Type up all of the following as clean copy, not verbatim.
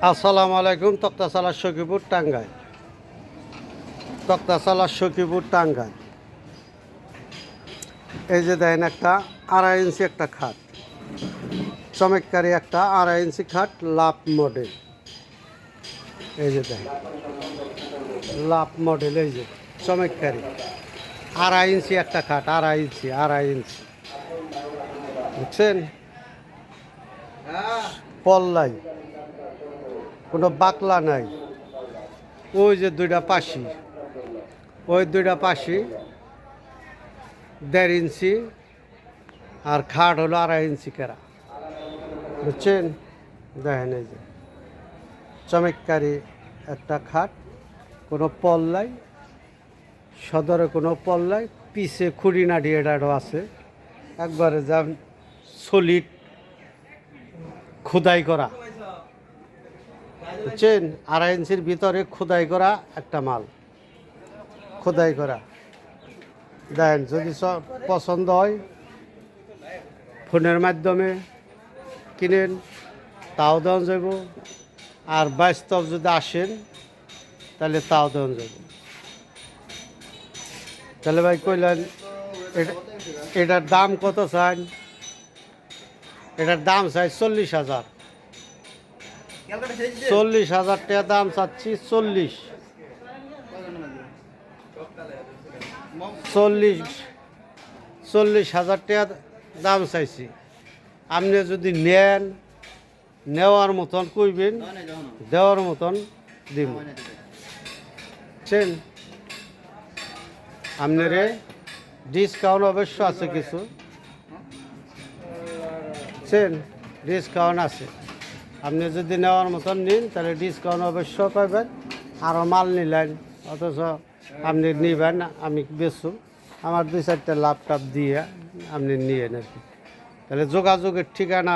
আসসালামু আলাইকুম। তক্তাশালা সখীপুর টাঙ্গাইল। তক্তাশালা সখীপুর টাঙ্গাইল। এই যে দেখেন একটা 2.5 ইঞ্চি একটা খাট, চমৎকারী একটা 2.5 ইঞ্চি খাট, লাভ মডেল। এই যে দেখেন লাভ মডেল, এই যে চমৎকারী 2.5 ইঞ্চি একটা খাট, 2.5 ইঞ্চি বুঝছেন। পল্লাই কোনো বাকলা নাই। ওই যে দুইটা পাশি, ওই দুইটা পাশি 1.5 ইঞ্চি, আর খাট হলো 2.5 ইঞ্চি কেরা, বুঝছেন। দেখেন এই যে চমৎকারী একটা খাট, কোনো পল্লাই, সদরে কোনো পল্লাই, পিছে খুঁড়িনাটি এটাও আছে, একবারে যা সলিড খোদাই করা, বুঝছেন। 2.5 ইঞ্চির ভিতরে খোদাই করা একটা মাল, খোদাই করা। দেখেন যদি পছন্দ হয় ফোনের মাধ্যমে কিনেন তাও দেওয়া যাব, আর বাস্তব যদি আসেন তাহলে তাও দেওয়া যাব। তাহলে ভাই কইলেন এটার দাম কত চান? এটার দাম চাই 40,000। 40,000 টাকা দাম চাচ্ছি। 40,000 টাকা দাম চাইছি। আপনি যদি নেন, নেওয়ার মতন কইবেন, দেওয়ার মতন দিব, বুঝছেন। আপনারে ডিসকাউন্ট অবশ্য আছে কিছু, বুঝছেন, ডিসকাউন্ট আছে। আপনি যদি নেওয়ার মতন নিন তাহলে ডিসকাউন্ট অবশ্য পাবেন। আরও মাল নিলেন, অথচ আপনি নিবেন, আমি বেচুন, আমার 2-4টা লাভ দিয়ে আপনি নিয়েন আর কি। তাহলে যোগাযোগের ঠিকানা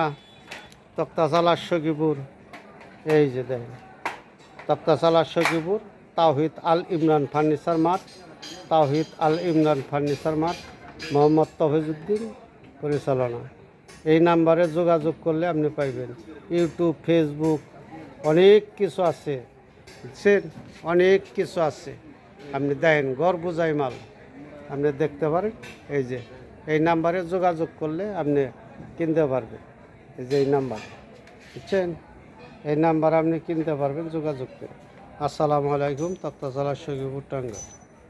তক্তাশালা সখীপুর। এই যে দেখেন তক্তাশালা সখীপুর, তাওহিদ আল ইমরান ফার্নিচার মার্ট, তাওহিদ আল ইমরান ফার্নিচার মার্ট, মোহাম্মদ তফিজউদ্দিন পরিচালনা। এই নাম্বারে যোগাযোগ করলে আপনি পাইবেন। ইউটিউব, ফেসবুক অনেক কিছু আছে, বুঝছেন, অনেক কিছু আছে। আপনি দেখেন ঘর বোঝাই মাল আপনি দেখতে পারেন। এই যে এই নাম্বারে যোগাযোগ করলে আপনি কিনতে পারবেন। এই যে এই নাম্বার, বুঝছেন, এই নাম্বার আপনি কিনতে পারবেন যোগাযোগ করে। আসসালামু আলাইকুম। তক্তাশালা সখীপুর টাঙ্গাইল।